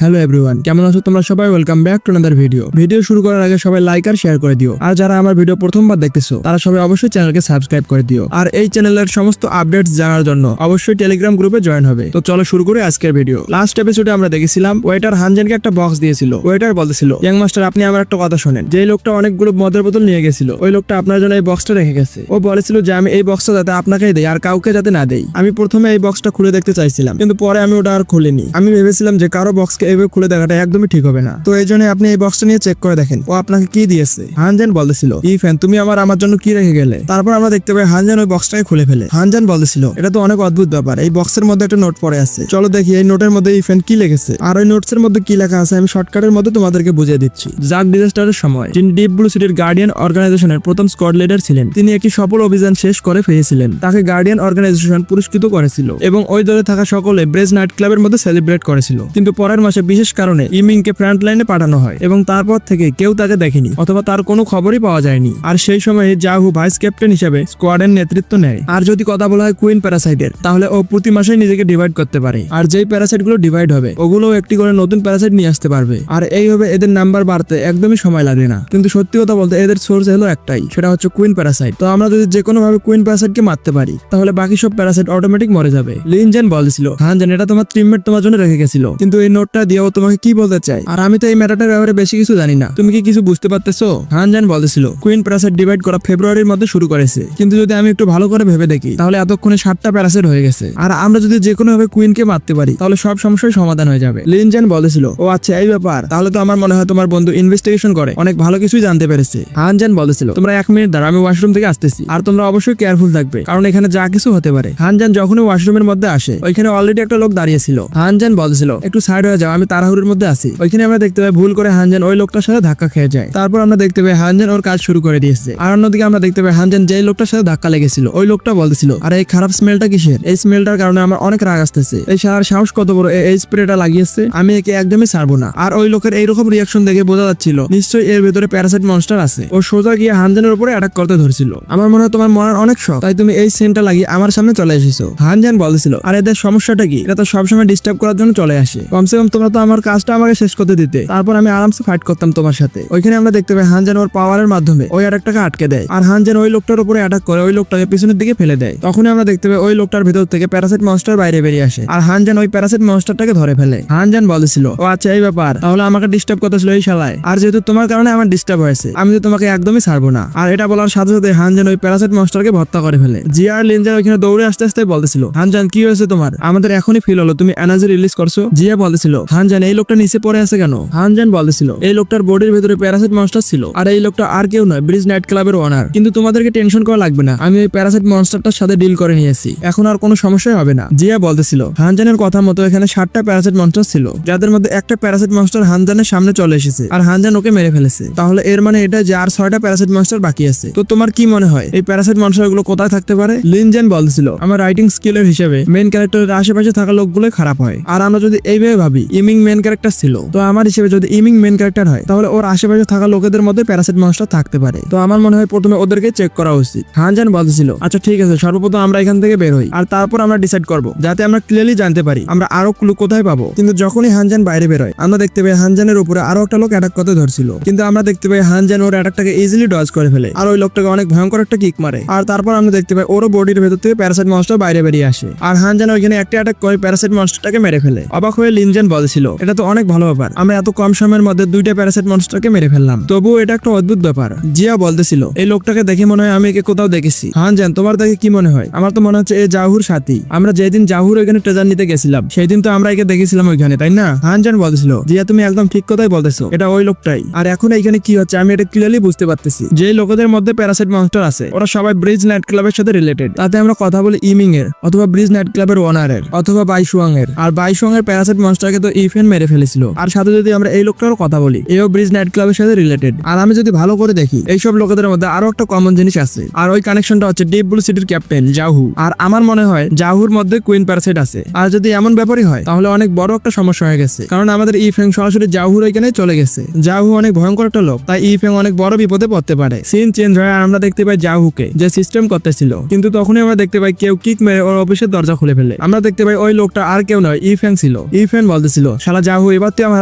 Hello everyone, কেমন আছো তোমরা সবাই? Welcome back to another video শুরু করার আগে সবাই লাইক আর শেয়ার করে দিও। আর যারা আমার ভিডিও প্রথমবার দেখতেছো তারা সবাই অবশ্যই চ্যানেলকে সাবস্ক্রাইব করে দিও। আর এই চ্যানেলের সমস্ত আপডেটস জানার জন্য অবশ্যই টেলিগ্রাম গ্রুপে জয়েন হবে। তো চলো শুরু করি আজকের ভিডিও। লাস্ট এপিসোডে আমরা দেখেছিলাম ওয়েটার হানজেনকে একটা বক্স দিয়েছিল। ওয়েটার বলতেছিল, ইয়াং মাস্টার আপনি আমার একটা কথা শোনেন, যে লোকটা অনেকগুলো মদের বোতল নিয়ে গেছিল ওই লোকটা আপনার জন্য এই বক্সটা রেখে গেছে। ও বলেছিল যে আমি এই বক্সটা যাতে আপনাকেই দেই আর কাউকে যাতে না দেই। আমি প্রথমে এই বক্সটা খুলে দেখতে চাইছিলাম, কিন্তু পরে আমি ওটা আর খুলিনি। আমি ভেবেছিলাম যে কারো বক্সকে এইভাবে খুলে দেখাটা একদমই ঠিক হবে না। তো এই জন্য আপনি এই বক্সটা নিয়ে চেক করে দেখেন ও আপনাকে কি দিয়েছে। হানজেন বলতেছিল, ইফেন তুমি আমার জন্য কি রেখে গেলে? তারপর আমরা দেখতে পাই হানজেন ওই বক্সটাকে খুলে ফেলে। হানজেন বলতেছিল, এটা তো অনেক অদ্ভুত ব্যাপার, এই বক্সের মধ্যে একটা নোট পড়ে আছে, চলো দেখি এই নোটের মধ্যে ইফেন কি লিখেছে। আর ওই নোটস এর মধ্যে কি লেখা আছে আমি শর্টকাটের মধ্যে তোমাদেরকে বুঝিয়ে দিচ্ছি। জাক ডিজাস্টারের সময় যিনি ডিপ ব্লু সিটির গার্ডিয়ান অর্গানাইজেশনের প্রথম স্কোয়াড লিডার ছিলেন, তিনি একটি সফল অভিযান শেষ করে ফিরেছিলেন। তাকে গার্ডিয়ান অর্গানাইজেশন পুরস্কৃত করেছিল এবং ওই দলে থাকা সকলে ব্রেজ নাইট ক্লাবের মধ্যে সেলিব্রেট করেছিল। কিন্তু পরের মাসে বিশেষ কারণে ইমিংকে ফ্রন্ট লাইনে পাঠানো হয় এবং তারপর থেকে কেউ তাকে দেখেনি অথবা তার কোনো খবরই পাওয়া যায়নি। আর সেই সময়ে জাহু ভাইস ক্যাপ্টেন হিসেবে স্কোয়াডের নেতৃত্ব নেয়। আর যদি কথা বলা হয় কুইন প্যারাসাইটের, তাহলে ও প্রতি মাসে নিজেকে ডিভাইড করতে পারে। আর যেই প্যারাসাইট গুলো ডিভাইড হবে ওগুলো একটি করে নতুন প্যারাসাইট নিয়ে আসতে পারবে। আর এইভাবে এদের নাম্বার বাড়তে একদমই সময় লাগে না। কিন্তু সত্যি কথা বলতে এদের সোর্স হলো একটাই, সেটা হচ্ছে কুইন প্যারাসাইট। তো আমরা যদি যে কোনো ভাবে কুইন প্যারাসাইটকে মারতে পারি তাহলে বাকি সব প্যারাসাইট অটোমেটিক মরে যাবে। লিনজেন বলছিল, হানজেন এটা তোমার টিমমেট তোমার জন্য রেখে গেছিল, কিন্তু এই নোটটা দিয়েও তোমাকে কি বলতে চাই? আর আমি তো এই ম্যাটারটার ব্যাপারে বেশি কিছু জানি না, তুমি কি কিছু বুঝতে পারতেছো? হানজেন বলতেছিল, কুইন প্যারাসাইট ডিভাইড করা ফেব্রুয়ারির মধ্যে শুরু করেছে, কিন্তু যদি আমি একটু ভালো করে ভেবে দেখি তাহলে এতক্ষণে 7টা প্যারাসাইট হয়ে গেছে। আর আমরা যদি যে কোনো ভাবে কুইনকে মারতে পারি তাহলে সব সমস্যার সমাধান হয়ে যাবে। লিনজেন বলতেছিল, ও আচ্ছা এই ব্যাপার, তাহলে তো আমার মনে হয় তোমার বন্ধু ইনভেস্টিগেশন করে অনেক ভালো কিছুই জানতে পেরেছে। হানজেন বলতেছিল, তোমরা 1 মিনিট দাঁড়াও, আমি ওয়াশরুম থেকে আসতেছি। আর তোমরা অবশ্যই কেয়ারফুল থাকবে, কারণ এখানে যা কিছু হতে পারে। হানজেন যখনই ওয়াশরুমের মধ্যে আসে ওইখানে অলরেডি একটা লোক দাঁড়িয়ে ছিল। হানজেন বলতেছিল, একটু সাইড হয়ে যাও, আমি তাড়াহুড়োর মধ্যে আছি। ওইখানে আমরা দেখতে পাই ভুল করে হানজেন ওই লোকটার সাথে ধাক্কা খেয়ে যায়। তারপর আমরা দেখতে পাই হানজেন ওর কাজ শুরু করে দিয়েছে। আর অন্যদিকে আমরা দেখতে পাই হানজেন যেই লোকটার সাথে ধাক্কা লেগেছিল ওই লোকটা বলতেছিল, আর এই খারাপ স্মেলটা কিসের? এই স্মেলটার কারণে আমার অনেক রাগ আসতেছে। এই সারার সাহস কত বড়, এই স্প্রেটা লাগিয়েছে, আমি একে একদমই ছাড়বো না। আর ওই লোকের এইরকম রিয়াকশন দেখে বোঝা যাচ্ছিল নিশ্চয়ই এর ভেতরে প্যারাসাইট মনস্টার আছে। ও সোজা গিয়ে হানজেনের উপরে অ্যাটাক করতে ধরছিল। আমার মনে হয় তোমার মরার অনেক শখ, তাই তুমি এই সেন্টটা লাগিয়ে আমার সামনে চলে এসেছো। হানজেন বলতেছিল, আর এদের সমস্যাটা কি? এটা তো সবসময় ডিস্টার্ব করার জন্য চলে আসে। কমসে কম তোমরা তো আমার কাজটা আমাকে শেষ করতে দিতে, তারপর আমি আরামসে ফাইট করতাম তোমার সাথে। ওইখানে আমরা দেখতে পাই হানজেন ওর পাওয়ারের মাধ্যমে ওই অ্যাটাকটাকে আটকে দেয়। আর হানজেন ওই লোকটার উপরে অ্যাটাক করে ওই লোকটাকে পিছনের দিকে ফেলে দেয়। তখনই আমরা দেখতে পাই ওই লোকটার ভিতর থেকে প্যারাসাইট মনস্টার বাইরে বেরিয়ে আসে। আর হানজেন ওই প্যারাসাইট মনস্টারটাকে ধরে ফেলে। হানজেন বলেছিল, ও আচ্ছা এই ব্যাপার, তাহলে আমাকে ডিস্টার্ব করতেছিল এই শালায়। আর যেহেতু তোমার কারণে আমার ডিস্টার্ব হয়েছে, আমি তো তোমাকে একদমই ছাড়বো না। আর এটা বলার সাথে সাথে হানজেন ওই প্যারাসাইট মনস্টারকে হত্যা করে ফেলে। জিয়া আর লিনজেন ওইখানে দৌড়ে আসতে আসতে বলতেছিল, হানজান কি হয়েছে তোমার? আমাদের এখনই ফিল হলো তুমি এনার্জি রিলিজ করছো। জিয়া বলতেছিল, হানজান এই লোকটা নিচে পড়ে আছে কেন? হানজান বলতেছিল, এই লোকটার বডির ভেতরে প্যারাসাইট মনস্টার ছিল, আর এই লোকটা আর কেউ নয়, ব্রিজ নাইট ক্লাবের ওনার। কিন্তু তোমাদেরকে টেনশন করা লাগবে না, আমি ওই প্যারাসাইট মনস্টারটার সাথে ডিল করে নিয়েছি, এখন আর কোনো সমস্যাই হবে না। জিয়া বলতেছিল, হানজানের কথা মতো এখানে 7টা প্যারাসাইট মনস্টার ছিল, যাদের মধ্যে একটা প্যারাসাইট মনস্টার হানজানের সামনে চলে এসেছে আর হানজান ওকে মেরে ফেলেছে। তাহলে এর মানে এটা যে আর 6টা প্যারাসাইট মনস্টার বাকি আছে। তো তোমার কি মনে হয় এই প্যারাসাইট মনস্টার গুলো কোথায় থাকতে পারে? লিনজেন বলতেছিল, আমার রাইটিং স্কিলের হিসেবে মেইন ক্যারেক্টারের আশেপাশে থাকা লোকগুলোই খারাপ হয়। আর আমরা যদি এইভাবে ভাবি ইমিং মেইন ক্যারেক্টার ছিল, তো আমার হিসেবে যদি ইমিং মেইন ক্যারেক্টার হয় তাহলে ওর আশেপাশে থাকা লোকেদের মধ্যে প্যারাসাইট মনস্টার থাকতে পারে। তো আমার মনে হয় প্রথমে ওদেরকে চেক করা উচিত। হানজান বলতেছিল, আচ্ছা ঠিক আছে, সর্বপ্রথম আমরা এখান থেকে বের হই আর তারপর আমরা ডিসাইড করবো, যাতে আমরা ক্লিয়ারলি জানতে পারি আমরা আরো ক্লু কোথায় পাবো। কিন্তু যখনই হানজান বাইরে বের হয় আমরা দেখতে পাই হানজানের উপরে আরো একটা লোক অ্যাটাক করতে ধরছিল, কিন্তু আমরা দেখতে পাই হানজান ওর অ্যাটাকটাকে ইজিলি ডজ করে ফেলে আর ওই লোকটাকে অনেক ভয়ঙ্কর একটা কিক মারে। আর তারপর আমরা দেখতে পাই ওর বডির ভেতর থেকে প্যারাসাইট মনস্টার বাইরে বেরিয়ে আসে আর হানজান ওইখানে একটা অ্যাটাক করে প্যারাসাইট মনস্টারটাকে মেরে ফেলে। অবাক হয়ে লিনজেন বলছিল, এটা তো অনেক ভালো ব্যাপার, আমরা এত কম সময়ের মধ্যে 2টা প্যারাসাইট মনস্টারকে মেরে ফেললাম, তবুও এটা একটা অদ্ভুত ব্যাপার। জিয়া বলতেছিল, এই লোকটাকে দেখে মনে হয় আমি একে কোথাও দেখেছি। হানজান তোমার দেখে কি মনে হয়? আমার তো মনে হচ্ছে এই জাহুর সাথী, আমরা যেদিন জাহুর ওইখানে ট্রেজার নিতে গেছিলাম সেই দিন তো আমরা একে দেখেছিলাম ওইখানে, তাই না? হানজান বলতেছিল, জিয়া তুমি একদম ঠিক কথাই বলতেছো, এটা ওই লোকটাই। আর এখন এইখানে কি হচ্ছে আমি এটা ক্লিয়ারলি বুঝতে পারতেছি, যে লোকদের মধ্যে প্যারাসাইট মনস্টার আছে ওরা সবাই ব্রিজ নাইট ক্লাবের সাথে রিলেটেড। তাতে আমরা কথা বলি ইমিং এর অথবা ব্রিজ নাইট ক্লাবের ওনারের অথবা বাইশুয়াং এর। আর বাইশুয়াং এর প্যারাসাইট মনস্টারকে তো ইফেন মেরে ফেলেছিল। আর সাথে যদি আমরা এই লোকটারও কথা বলি, এও ব্রিজ নাইট ক্লাবের সাথে রিলেটেড। আর আমি যদি ভালো করে দেখি এইসব লোকেদের মধ্যে আরো একটা কমন জিনিস আছে, আর ওই কানেকশনটা হচ্ছে ডিপ ব্লু সিটির ক্যাপ্টেন জাহু। আর আমার মনে হয় জাহুর মধ্যে কুইন প্যারাসাইট আছে। আর যদি এমন ব্যাপারই হয় তাহলে অনেক বড় একটা সমস্যা হয়ে গেছে, কারণ আমাদের ইফেং সরাসরি জাহুর এখানে চলে গেছে। জাহু অনেক ভয়ঙ্কর একটা লোক, তাই ইফেং অনেক বড় বিপদে পড়তে পারে। সিন চেঞ্জ হয় আর আমরা দেখতে পাই জাহুকে যে সিস্টেম করতেছিল, কিন্তু তখনই আমরা দেখতে পাই কেউ কিক মেরে ওর অফিসের দরজা খুলে ফেলে। আমরা দেখতে পাই ওই লোকটা আর কেউ নয়, ইফেং ছিল। ইফেং বলতেছিল, শালা জাহু, এবার তুই আমার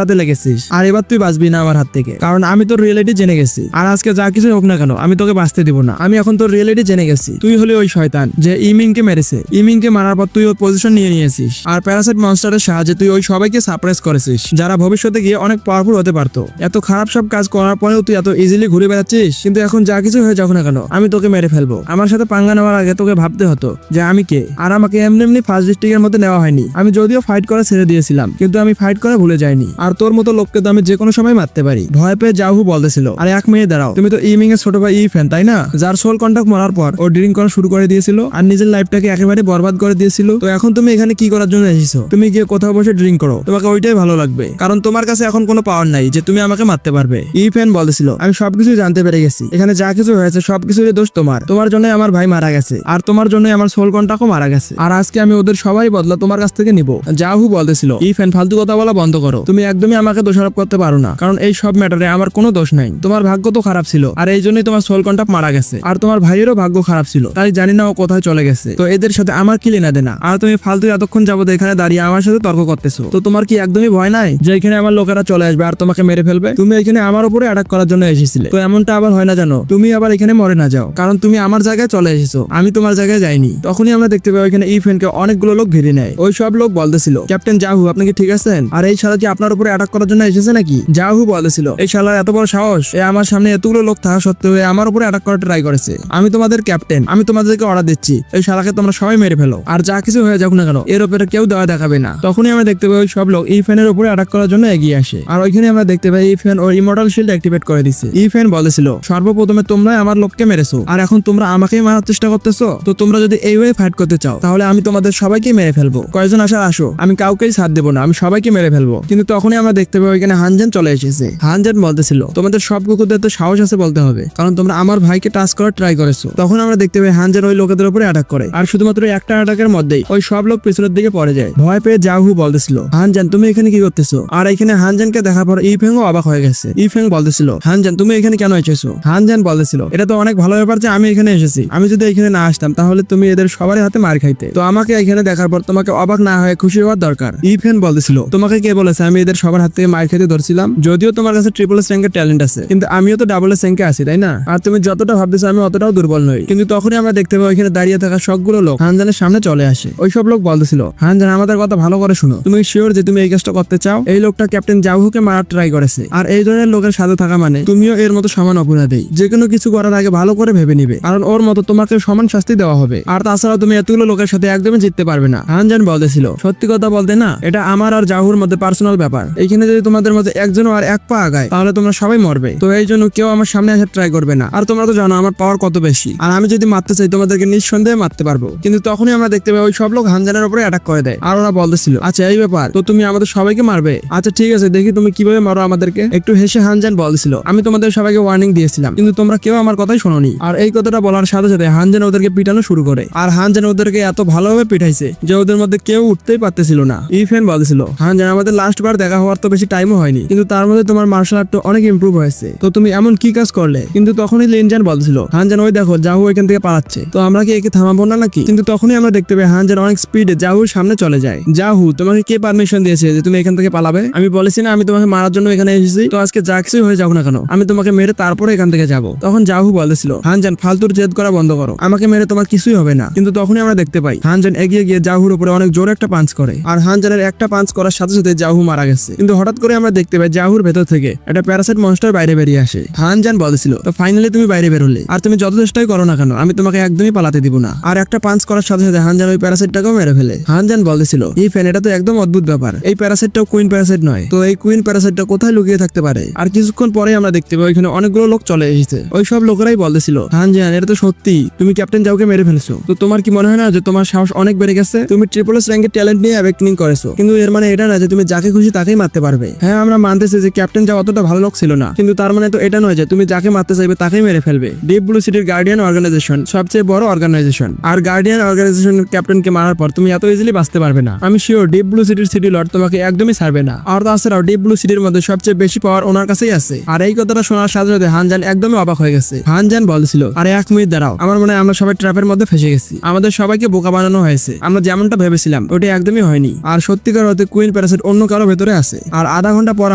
হাতে লেগেছিস, আর এবার তুই বাঁচবি না আমার হাত থেকে, কারণ আমি তোর রিয়েলিটি জেনে গেছি। আর আজকে যা কিছু হোক না কেন, আমি তোকে বাঁচতে দিব না। আমি এখন তোর রিয়েলিটি জেনে গেছি। তুই হলি ওই শয়তান যে ইমিংকে মেরেছে। ইমিংকে মারার পর তুই ওর পজিশন নিয়ে নিয়েছিস, আর প্যারাসাইট মনস্টারের সাহায্যে তুই ওই সবাইকে সাপ্রেস করেছিস, যারা ভবিষ্যতে গিয়ে অনেক পাওয়ারফুল হতে পারতো। এত খারাপ সব কাজ করার পরেও তুই এত ইজিলি ঘুরে বেড়াচ্ছিস। কিন্তু এখন যা কিছু হয়ে যাক না কেন, আমি তোকে মেরে ফেলবো। আমার সাথে পাঙ্গা নেওয়ার আগে তোকে ভাবতে হতো যে আমি কে। আর আমাকে এমনি এমনি ফার্স্ট ডিস্ট্রিক্টের মধ্যে নেওয়া হয়নি। আমি যদিও ফাইট করে ছেড়ে দিয়েছিলাম, কিন্তু আমি ফাইট করে ভুলে যাইনি। আর তোর মতো লোককে তো আমি যে কোনো সময় মারতে পারি। ভয় পেয়ে জাহু বলতেছিল, আরে এক মিনিট দাঁড়াও, তুমি তো ইমিং এর ছোট ভাই ফ্যান তাই না, যার সোল কন্টাক্ট মরার পর ও ড্রিঙ্ক করা শুরু করে দিয়েছিল আর নিজের লাইফটাকে একেবারে বরবাদ করে দিয়েছিল। তো এখন তুমি এখানে কি করার জন্য এসেছো? তুমি গিয়ে কোথাও বসে ড্রিঙ্ক করো, তোমাকে ওইটাই ভালো লাগবে, কারণ তোমার কাছে এখন কোনো পাওয়ার নাই যে তুমি আমাকে মারতে পারবে। ফ্যান বলতেছিল, আমি সবকিছু জানতে পেরে গেছি। এখানে যা কিছু হয়েছে সবকিছুরই দোষ তোমার। তোমার জন্যই আমার ভাই মারা গেছে, আর তোমার জন্যই আমার সোল কন্টাক্টও মারা গেছে। আর আজকে আমি ওদের সবাই বদলা তোমার কাছ থেকে নিব। জাহু বলতেছিল, ফ্যান ফালতু কথা বলা বন্ধ করো। তুমি একদমই আমাকে দোষারোপ করতে পারো না, কারণ এই সব ম্যাটারে আমার কোনো দোষ নাই। তোমার ভাগ্য তো খারাপ ছিল, আর এই জন্যই তোমার সোল কন্টাক্ট মারা গেছে। আর তোমার ভাইয়েরও ভাগ্য খারাপ ছিল, তাই জানি না ও কোথায় চলে গেছে। তো এদের সাথে আমার কি লেনা দেনা? আর তুমি ফালতু এতক্ষণ যাবত এখানে দাঁড়িয়ে আমার সাথে তর্ক করতেছো। তো তোমার কি একদমই ভয় নাই যে এখানে আমার লোকেরা চলে আসবে আর তোমাকে মেরে ফেলবে? তুমি এখানে আমার উপরে অ্যাটাক করার জন্য এসেছিলে। তো এমনটা আবার হয় না জানো, তুমি আবার এখানে মরে না যাও, কারণ তুমি আমার জায়গায় চলে এসেছো, আমি তোমার জায়গায় যাইনি। তখনই আমরা দেখতে পাই এখানে ফ্যানকে অনেকগুলো লোক ঘিরে নেয়। ওই সব লোক বলতেছিল, ক্যাপ্টেন জাহু আপনি কি ঠিক আছেন? আর এই শালা কি আপনার উপরে অ্যাটাক করার জন্য এসেছে নাকি? জাহু বলতেছিল, এই শালার এত বড় সাহস, এ আমার সামনে এতগুলো লোক থাকা সত্ত্বেও এ আমার উপরে অ্যাটাক করার ট্রাই করেছে। আমি তোমাদের ক্যাপ্টেন, আমি তোমাদেরকে অর্ডার দিচ্ছি, এই শালাকে তোমরা সবাই মেরে ফেলো, আর যা কিছু হয়ে যাক না কেন এর উপরে কেউ দেওয়া দেখাবে না। তখনই আমরা দেখতে পাই ওই সব লোক ফ্যানের উপরে অ্যাটাক করার জন্য এগিয়ে আসে। আর ওইখানে আমরা দেখতে পাই ফ্যান ওর ইমর্টাল শিল্ড অ্যাক্টিভেট করে দিচ্ছে। ফ্যান বলেছিল, সর্বপ্রথমে তোমরাই আমার লোককে মেরেছো, আর এখন তোমরা আমাকেই মারার চেষ্টা করতেছো। তো তোমরা যদি এই ওয়ে ফাইট করতে চাও, তাহলে আমি তোমাদের সবাইকে মেরে ফেলবো। কয়জন আসার আসো, আমি কাউকেই ছাড় দেবো না, আমি সবাইকে মেরে ফেলবো। কিন্তু তখনই আমরা দেখতে পাই ওইখানে হানজেন চলে এসেছে। হানজেন বলতেছিল, তোমাদের সব কুকুরদের তো সাহস আছে বলতে হবে, কারণ তোমরা আমার ভাইকে টাচ করার ট্রাই করেছো। তখন আমরা দেখতে পাই হানজেন ওই লোকেদের উপরে অ্যাটাক করে, আর শুধুমাত্র একটা অ্যাটাকের মধ্যেই ওই সব লোক পিছনের দিকে পড়ে যায়। ভয় পেয়ে জাহু বলতেছিল, হানজেন তুমি এখানে কি করতেছো? আর এখানে হানজেনকে দেখার পর ইফেংও অবাক হয়ে গেছে। ইফেং বলতেছিল, হানজেন তুমি এখানে কেন এসেছো? হানজেন বলতেছিল, এটা তো অনেক ভালো ব্যাপার যে আমি এখানে এসেছি। আমি যদি এখানে না আসতাম তাহলে তুমি এদের সবার হাতে মার খাইতে। তো আমাকে এখানে দেখার পর তোমাকে অবাক না হয়ে খুশি হওয়ার দরকার। ইফেং বলতেছিল, তোমাকে কে বলেছে আমি এদের সবার হাত থেকে মার খাইতে ধরছিলাম? যদিও তোমার কাছে ট্রিপল এস র্যাঙ্কের ট্যালেন্ট আছে, কিন্তু আমিও তো ডাবল এস র্যাঙ্কে আছি তাই না? আর তুমি যতটা ভাবতেছো আমি অতটাও দুর্বল নই। কিন্তু তখনই আমরা দেখতে পাই ওইখানে দাঁড়িয়ে থাকা সবগুলো লোক হানজানের সামনে চলে আসে। ওই সব লোক বলতেছিল, হানজান আমাদের কথা ভালো করে শুনো, তুমি শিওর যে তুমি এই কাজটা করতে চাও? এই লোকটা ক্যাপ্টেন জাহুকে মারার ট্রাই করেছে, আর এই ধরনের লোকের সাথে থাকা মানে তুমিও এর মতো সমান অপরাধী। যে কোনো কিছু করার আগে ভালো করে ভেবে নিবে, কারণ ওর মতো তোমাকে সমান শাস্তি দেওয়া হবে। আর তাছাড়া তুমি এতগুলো লোকের সাথে একদমই জিততে পারবে না। হানজান বলতেছিল, সত্যি কথা বলতে না, এটা আমার আর জাহুর মধ্যে পার্সোনাল ব্যাপার। এইখানে যদি তোমাদের মধ্যে একজনও আর এক পা আগায় তাহলে তোমরা সবাই মরবে। তো এই জন্য কেউ আমার সামনে আসার ট্রাই করবে না। আর তোমরা তো জানো আমার পাওয়ার কত বেশি, আর আমি যদি মারতে চাই তোমাদেরকে নিঃসন্দেহে মারতে পারবো। কিন্তু তখনই আমরা দেখতে পাই ওই সব লোক হানজানের উপরে অ্যাটাক করে দেয়। আর ওরা বলতেছিল, আচ্ছা এই ব্যাপার, তো তুমি আমাদের সবাইকে মারবে? আচ্ছা ঠিক আছে, দেখি তুমি কিভাবে মারো আমাদেরকে। একটু হেসে হানজান বলছিল, আমি তোমাদের সবাইকে ওয়ার্নিং দিয়েছিলাম, কিন্তু তোমরা কেউ আমার কথাই শোনোনি। আর এই কথাটা বলার সাথে সাথে হানজান ওদেরকে পিটানো শুরু করে। আর হানজান ওদেরকে এত ভালোভাবে পিটাইছে যে ওদের মধ্যে কেউ উঠতেই পারতেছিল না। ইফেন বলছিল, হানজান আমাদের লাস্ট বার দেখা হওয়ার তো বেশি টাইমও হয়নি, কিন্তু তার মধ্যে তোমার মার্শাল আর্ট অনেক ইমপ্রুভ হয়েছে। তো তুমি এমন কি কাজ করলে? কিন্তু তখনই লিনজান বলছিল, হানজান ওই দেখো জাহু এখান থেকে পালাচ্ছে, তো আমরা কি একে থামাবো না নাকি? কিন্তু তখনই আমরা দেখতে পাই হানজান অনেক স্পিডে জাহুর সামনে চলে যায়। জাহু তোমাকে কে পারমিশন দিয়েছে যে তুমি এখান থেকে পালাবে? আমি বলেছি না আমি তোমাকে মারার জন্য এখানে এসেছি? তো আজকে যা কিছুই হয়ে যাও না কেন আমি তোমাকে মেরে তারপরে এখান থেকে যাবো। তখন জাহু বলেছিল, হানজান ফালতুর জেদ করা বন্ধ করো, আমাকে মেরে তোমার কিছুই হবে না। কিন্তু তখনই আমরা দেখতে পাই হানজান এগিয়ে গিয়ে জাহুর উপরে অনেক জোরে একটা পাঞ্চ করে, আর হানজানের একটা পাঞ্চ করার সাথে সাথে জাহু মারা গেছে। কিন্তু হঠাৎ করে আমরা দেখতে পাই জাহুর ভেতর থেকে একটা প্যারাসাইট মনস্টার বাইরে বেরিয়ে আসে। হানজান বলেছিল, তো ফাইনালি তুমি বাইরে বেরোলে, আর তুমি যত চেষ্টাই করো না কেন আমি তোমাকে একদমই পালাতে দিব না। আর একটা পাঞ্চ করার সাথে সাথে হানজান ওই প্যারাসাইটটাকেও মেরে ফেলে। হানজান বলেছিল, এই ফ্যান এটা তো একদম অদ্ভুত ব্যাপার, এই প্যারাসাইটটাও কুইন প্যারাসাইট নয়, তো এই কুইন প্যারাসাইটটা কোথায় লুকিয়ে থাকতে পারে? আর কিছুক্ষণ পরে আমরা দেখতে পাই ওইখানে অনেকগুলো লোক চলে এসেছে। ওই সব লোকেরাই বলতেছিল, হানজান এটা তো সত্যি, তুমি ক্যাপ্টেন জাহুকে মেরে ফেলেছো। তো তোমার কি মনে হয় না যে তোমার সাহস অনেক বেড়ে গেছে? তুমি ট্রিপল এস র্যাঙ্কের ট্যালেন্ট নিয়ে অ্যাওয়েকনিং করেছো, কিন্তু এর মানে এটা না যে তুমি যাকে খুশি তাকেই মারতে পারবে। হ্যাঁ আমরা মানতেছি যে ক্যাপ্টেন জাহু অতটা ভালো লোক ছিল না, কিন্তু তার মানে তো এটা নয় যে তুমি যাকে মারতে চাইবে তাকেই মেরে ফেলবে। ডিপ ব্লু সিটির গার্ডিয়ান অর্গানাইজেশন সবচেয়ে বড় অর্গানাইজেশন, আর গার্ডিয়ান অর্গানাইজেশনের ক্যাপ্টেনকে মারার পর তুমি এত ইজিলি বাঁচতে পারবে না। আমি শিওর ডিপ ব্লু সিটির সিটি লর্ড তোমাকে একদমই ছাড়বে না। আর তাছাড়াও ডিপ ব্লু সিটির মধ্যে সবচেয়ে বেশি পাওয়ার ওনার কাছেই আছে। আর এই কথাটা শোনার সাথে সাথে হানজান একদমই অবাক হয়ে গেছে। হানজান বলছিল, আরে এক মিনিট দাঁড়াও, আমার মনে হয় আমরা সবাই ট্র্যাপের মধ্যে ফেসে গেছি, আমাদের সবাইকে বোকা বানানো হয়েছে, আমরা যেমনটা ভেবেছিলাম ওটা একদমই হয়নি। আর সত্যিকার অর্থে কুইন প্যারাসাইট অন্য কারো ভেতরে আছে। আর আধা ঘন্টা পর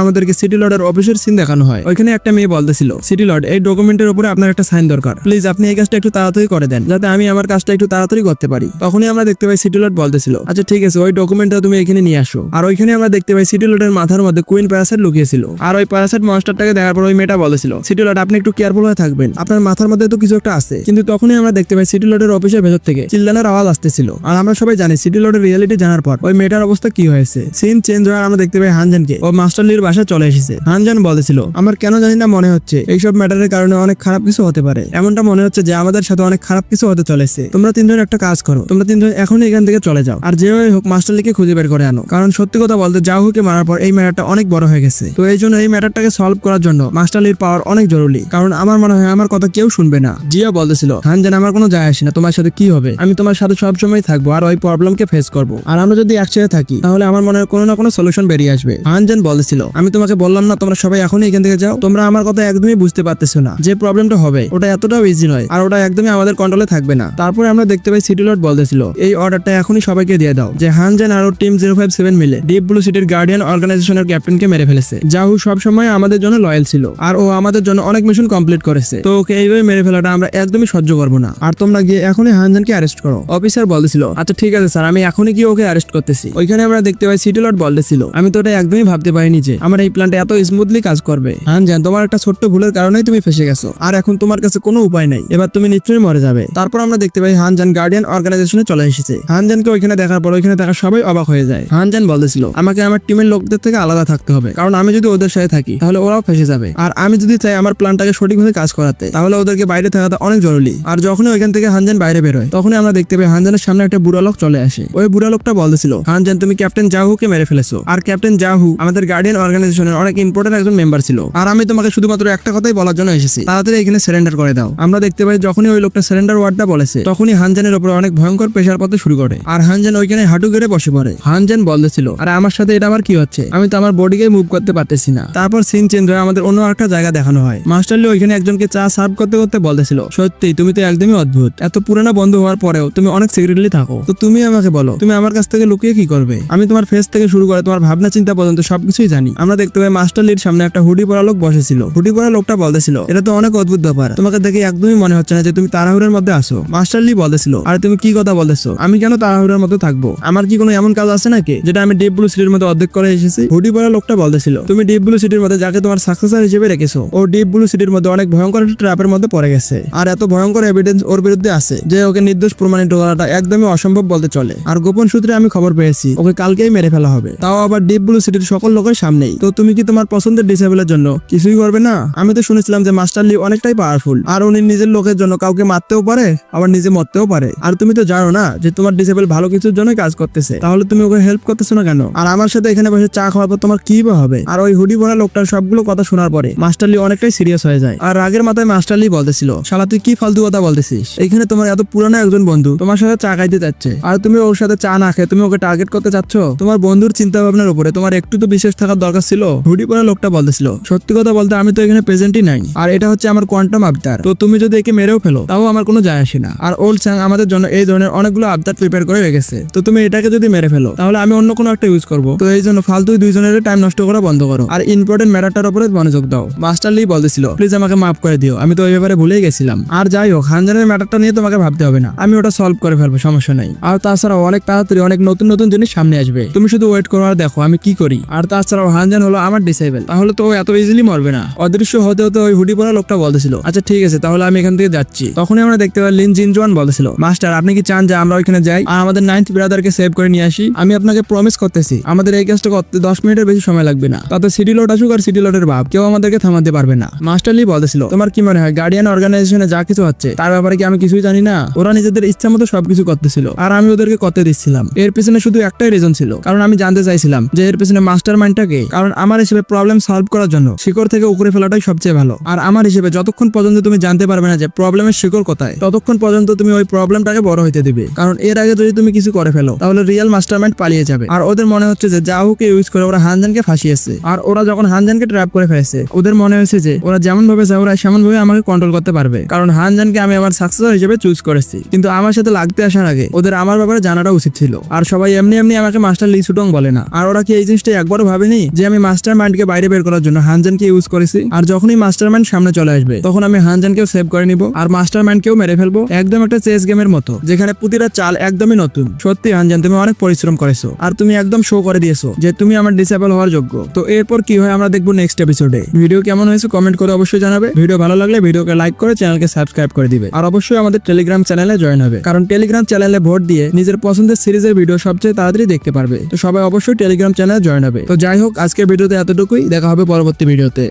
আমাদেরকে সিটি লর্ডের অফিসের সিন দেখানো হয়। ওইখানে একটা মেয়ে বলতেছিল, সিটি লর্ড, এই ডকুমেন্টের উপরে আপনার একটা সাইন দরকার, প্লিজ আপনি এই কাজটা একটু তাড়াতাড়ি করে দেন যাতে আমি আমার কাজটা একটু তাড়াতাড়ি করতে পারি। তখনই আমরা দেখতে পাই সিটি লর্ড বলতেছিল, আচ্ছা ঠিক আছে, ওই ডকুমেন্টটা তুমি এখানে নিয়ে আসো। আর ওইখানে আমরা দেখতে পাই সিটি লর্ডের মাথার মধ্যে কুইন প্যারাসাইট লুকিয়েছিল। আর ওই প্যারাসাইট মনস্টারটাকে দেখার পর ওই মেয়েটা বলেছিল, সিটি লর্ড আপনি একটু কেয়ারফুল হয়ে থাকবেন, আপনার মাথার মধ্যে তো কিছু একটা আছে। কিন্তু তখনই আমরা দেখতে পাই সিটি লর্ডের অফিসের ভেতর থেকে চিল্লানোর আওয়াজ আসতেছিল। আর আমরা সবাই জানি সিটি লর্ডের রিয়েলিটি জানার পর ওই মেয়েটার অবস্থা কি হয়েছে। সিন চেঞ্জ হওয়ার আমরা দেখতে পাই হানজানকে ও মাস্টার লির বাসায় চলে এসেছে। হানজান বলেছিল, আমার কেন জানি না মনে হচ্ছে এইসব ম্যাটারের কারণে অনেক খারাপ কিছু হতে পারে। এমনটা মনে হচ্ছে যে আমাদের সাথে অনেক খারাপ কিছু হতে চলেছে। তোমরা তিনজন একটা কাজ করো, তোমরা তিনজন এখনই এখান থেকে চলে যাও আর যেভাবে হোক মাস্টার লিকে খুঁজে বের করে আনো। কারণ সত্যি কথা বলতে জাহুকে মারার পর এই ম্যাটারটা অনেক বড় হয়ে গেছে। তো এই জন্য এই ম্যাটারটাকে সলভ করার জন্য মাস্টার লির পাওয়ার অনেক জরুরি। কারণ আমার মনে হয় আমার কথা কেউ শুনবে না। জিয়া বলতেছিল, হানজান আমার কোনো যায় আসে না তোমার সাথে কি হবে, আমি তোমার সাথে সবসময় থাকবো আর ওই প্রবলেমকে ফেস করবো। আর আমরা যদি একসাথে থাকি তাহলে আমার মনে হয় কোনো না কোনো সলিউশন বেরিয়ে আসবে। হানজান বলেছিল, আমি তোমাকে বললাম না তোমরা সবাই এখনই এখান থেকে যাও, তোমরা আমার কথা একদমই বুঝতে পারতেছো না। যে প্রবলেমটা হবে ওটা এতটাও ইজি নয় আর ওটা একদমই আমাদের কন্ট্রোলে থাকবে না। তারপরে আমরা দেখতে পাই সিটি লর্ড বলতেছিল, এই অর্ডারটা এখনই সবাইকে দিয়ে দাও যে হানজান আর টিম 057 মিলে ডিপ ব্লু সিটির গার্ডিয়ান অর্গানাইজেশনের ক্যাপ্টেনকে মেরে ফেলেছে। জাহু সবসময় আমাদের জন্য লয়াল ছিল আর ও আমাদের জন্য অনেক মিশন কমপ্লিট করেছে। তো ওকে এইভাবে মেরে ফেলাটা আমরা একদমই সহ্য করবো না। আর তোমরা গিয়ে এখনই হানজানকে অ্যারেস্ট করো। অফিসার বলতেছিল, আচ্ছা ঠিক আছে স্যার, আমি এখনই গিয়ে ওকে অ্যারেস্ট করতেছি। ওইখানে আমরা দেখতে পাই সিটি লর্ড বলতেছিল, আমি তো এটা একদমই ভাবতে পারিনি যে আমার এই প্ল্যানটা এত স্মুথলি কাজ করবে। হানজান, তোমার একটা ছোট্ট ভুলের কারণেই তুমি ফেসে গেছো আর এখন তোমার কাছে কোনো উপায় নাই, এবার তুমি নিশ্চয়ই মরে যাবে। তারপর আমরা দেখতে পাই হানজান গার্ডিয়ান অর্গানাইজেশনে চলে এসেছে। হানজানকে ওইখানে দেখার পর ওইখানে থাকা সবাই অবাক হয়ে যায়। হানজান বলতেছিল, আমাকে আমার টিমের লোকদের থেকে আলাদা থাকতে হবে, কারণ আমি যদি ওদের সাথে থাকি তাহলে ওরাও ফেসে যাবে। আর আমি যদি চাই আমার প্ল্যানটাকে সঠিকভাবে কাজ করাতে তাহলে ওদেরকে বাইরে থাকাটা অনেক জরুরি। আর যখনই ওইখান থেকে হানজান বাইরে বেরোয় তখনই আমরা দেখতে পাই হানজানের সামনে একটা বুড়া লোক চলে আসে। ওই বুড়া লোকটা বলতেছিল, হানজান তুমি ক্যাপ্টেন জাহুকে মেরে ফেলেছো। আর ক্যাপ্টেন জাহু আমাদের গার্ডিয়ান অর্গানাইজেশনের অনেক ইম্পর্টেন্ট একজন মেম্বার ছিল। আর আমি তোমাকে শুধুমাত্র একটা কথাই বলার জন্য এসেছি, তাড়াতাড়ি এখানে সারেন্ডার করে দাও। আমরা দেখতে পাই যখনই ওই লোকটা সারেন্ডার ওয়ার্ডটা বলেছে তখনই হানজানের উপর অনেক ভয়ঙ্কর প্রেসার পড়তে শুরু করে। আর হানজান ওইখানে হাঁটু গেড়ে বসে পড়ে। হানজান বলতেছিল, আরে আমার সাথে এটা আবার কি হচ্ছে, আমি তো আমার বডিকে মুভ করতে পারতেছি না। তারপর সিন চেঞ্জ হয়ে আমাদের অন্য একটা জায়গা দেখানো হয়। মাস্টারলি ওইখানে একজনকে চা সার্ভ করতে করতে বলতেছিল, সত্যি তুমি তো একদমই অদ্ভুত, এত পুরানো বন্ধু হওয়ার পরেও তুমি অনেক সিক্রেটলি থাকো। তো তুমি আমাকে বলো, তুমি আমার কাছ থেকে লুকিয়ে কি করবে? আমি তোমার ফেস থেকে শুরু করে তোমার ভাবনা চিন্তা পর্যন্ত সবকিছুই জানি। আমরা দেখতে পাই মাস্টার লির সামনে একটা হুডি পরা লোক বসেছিল। হুডি পরা লোকটা বলতেছিল, এটা তো অনেক অদ্ভুত ব্যাপার, তোমাকে দেখে একদমই মনে হচ্ছে না যে তুমি তাড়াহুড়োর মধ্যে আসো। মাস্টার লি বলতেছিল, আরে তুমি কি কথা বলতেছো, আমি কেন তাড়াহুড়োর মধ্যে থাকবো? আমার কি কোনো এমন কাজ আছে নাকি যেটা আমি ডিপ ব্লু সিটির মধ্যে অর্ধেক করে এসেছি? হুডি পরা লোকটা বলতেছিল, তুমি ডিপ ব্লু সিটির মধ্যে যাকে তোমার সাকসেসর হিসেবে রেখেছো ও ডিপ ব্লু সিটির মধ্যে অনেক ভয়ঙ্কর একটা ট্র্যাপের মধ্যে পড়ে গেছে। আর এত ভয়ঙ্কর এভিডেন্স ওর বিরুদ্ধে আছে যে ওকে নির্দোষ প্রমাণিত করাটা একদমই অসম্ভব বলতে চলে। আর গোপন সূত্রে আমি খবর পেয়েছি ওকে কালকেই মেরে ফেলা হবে, তাও আবার ডিপ ব্লু সিটির সকল লোকের সামনেই। তো তুমি কি তোমার পছন্দের ডিসেবলের জন্য কিছুই করবে না? আমি তো শুনেছিলাম যে মাস্টার লি অনেকটাই পাওয়ারফুল আর উনি নিজের লোকের জন্য কাউকে মারতেও পারে আবার নিজে মরতেও পারে। আর তুমি তো জানো না যে তোমার ডিসেবল ভালো কিছুর জন্য কাজ করতেছে, তাহলে তুমি ওকে হেল্প করতেছো না কেন? আর আমার সাথে এখানে বসে চা খাওয়ার পর তোমার কি বা হবে? আর ওই হুডি পরা লোকটার সবগুলো কথা শোনার পরে মাস্টার লি অনেকটাই সিরিয়াস হয়ে যায়। আর রাগের মাথায় মাস্টার লি বলতেছিল, শালা তুই কি ফালতু কথা বলতেছিস? এখানে তোমার এত পুরানো একজন বন্ধু তোমার সাথে চা খাইতে যাচ্ছে আর তুমি ওর সাথে চা না খেয়ে তুমি ওকে টার্গেট করতে চাচ্ছ? তোমার বন্ধুর চিন্তা ভাবনার উপরে তোমার একটু তো বিশেষ থাকার দরকার ছিল। হুডি পরা লোকটা বলতেছিল, সত্যি কথা বলতে আমি তো এখানে প্রেজেন্টই নাই আর এটা হচ্ছে আমার কোয়ান্টাম আবতার। তো তুমি যদি একে মেরেও ফেলো তাও আমার কোনো যায় আসে না। আর ওল্ড স্যাং আমাদের জন্য এই ধরনের অনেকগুলো আবতার প্রিপেয়ার করে রেখেছে। তো তুমি এটাকে যদি মেরে ফেলো তাহলে আমি অন্য কোনো একটা ইউজ করবো। তো এই জন্য ফালতু দুইজনের টাইম নষ্ট করা বন্ধ করো আর ইম্পর্টেন্ট ম্যাটারটার উপরে মনোযোগ দাও। মাস্টার লি বলতেছিল, প্লিজ আমাকে মাফ করে দিও, আমি তো ওই ব্যাপারে ভুলেই গেছিলাম। আর যাই হোক, হানজানের ম্যাটারটা নিয়ে তোমাকে ভাবতে হবে না, আমি ওটা সলভ করে ফেলবো, সমস্যা নাই। আর তাছাড়াও অনেক তাড়াতাড়ি অনেক নতুন নতুন জিনিস সামনে আসবে, তুমি শুধু ওয়েট করো আর দেখো আমি কি করি। আর তাছাড়াও হানজান হলো আমার ডিসেবল, তাহলে তো ও এত ইজিলি মরবে না। অদৃশ্য হতে হতে ওই হুডি পরা লোকটা বলতেছিল, আচ্ছা ঠিক আছে তাহলে আমি এখান থেকে যাচ্ছি। তখনই আমরা দেখতে পাই লিন জিনজোয়ান বলতেছিল, মাস্টার আপনি কি চান যে আমরা ওইখানে যাই আর আমাদের 9th ব্রাদারকে সেভ করে নিয়ে আসি? আমি আপনাকে প্রমিস করতেছি আমাদের এই কাজটা করতে 10 মিনিটের বেশি সময় লাগবে না। তাতে সিটি লর্ড আসুক আর সিটি লর্ডের বাপ কেউ আমাদেরকে থামাতে পারবে না। মাস্টার লি বলতেছিল, তোমার কি মনে হয় গার্ডিয়ান অর্গানাইজেশনে যা কিছু হচ্ছে তার ব্যাপারে কি আমি কিছুই জানি না? ওরা নিজেদের ইচ্ছা মতো সবকিছু করতেছিল আর আমি ওদেরকে করতে দিচ্ছিলাম। এর পিছনে শুধু একটাই রিজন ছিল, কারণ আমি জানতে চাইছিলাম যে এর পিছনে মাস্টার মাইন্ডটাকে। কারণ আমার হিসেবে প্রবলেম সলভ করার জন্য শিকড় থেকে উপরে ফেলাটাই সবচেয়ে ভালো। আর আমার হিসেবে যতক্ষণ পর্যন্ত তুমি জানতে পারবে না যে প্রবলেমের শিকড় কোথায় ততক্ষণ পর্যন্ত তুমি ওই প্রবলেমটাকে বড় হইতে দিবে। কারণ এর আগে যদি তুমি কিছু করে ফেলো তাহলে রিয়েল মাস্টারমাইন্ড পালিয়ে যাবে আর ওদের মনে হচ্ছে যে জাহুকে ইউজ করে ওরা হানজানকে ফাঁসিয়েছে। আর ওরা যখন হানজানকে ট্র্যাপ করে ফেলেছে ওদের মনে হয়েছে যে ওরা যেমন ভাবে চায় ওরা সেমন ভাবে আমাকে কন্ট্রোল করতে পারবে, কারণ হানজানকে আমি আমার সাকসেসর হিসেবে চুজ করেছি। কিন্তু আমার সাথে লাগতে আসার আগে ওদের আমার ব্যাপারে জানাটা উচিত ছিল। আর সবাই এমনি এমনি আমাকে মাস্টার লি সুটং বলে না। আর ওরা কি এই জিনিসটা একবারও ভাবেনি যে আমি মাস্টার মাইন্ডকে বাইরে বের করার জন্য হানজানকে ইউজ করেছি, আর যখনই মাস্টার মাইন্ড সামনে চলে আসবে তখন আমি হানজানকেও সেভ করে নিব আর মাস্টার মাইন্ডকেও মেরে ফেলবো, একদম একটা চেস গেমের মতো যেখানে প্রতিটা চাল একদমই নতুন। সত্যি হানজান, তুমি অনেক পরিশ্রম করেছো আর তুমি একদম শো করে দিয়েছো যে তুমি আমার ডিসেবল হওয়ার যোগ্য। তো এরপর কি হয় আমরা দেখবো নেক্সট এপিসোডে। ভিডিও কেমন হয়েছে কমেন্ট করে অবশ্যই জানাবে। ভিডিও ভালো লাগলে ভিডিওকে লাইক করে চ্যানেলকে সাবস্ক্রাইব করে দিবে আর অবশ্যই আমাদের টেলিগ্রাম চ্যানেলে জয়েন হবে, কারণ টেলিগ্রাম চ্যানেলে ভোট দিয়ে নিজের পছন্দের সিরিজের ভিডিও সবচেয়ে তাড়াতাড়ি দেখতে পারবে। তো সবাই অবশ্যই টেলিগ্রাম চ্যানেলে জয়েন হবে। তো যাই হোক, আজকের ভিডিওতে এতটুকুই, দেখা হবে পরবর্তী ভিডিওতে।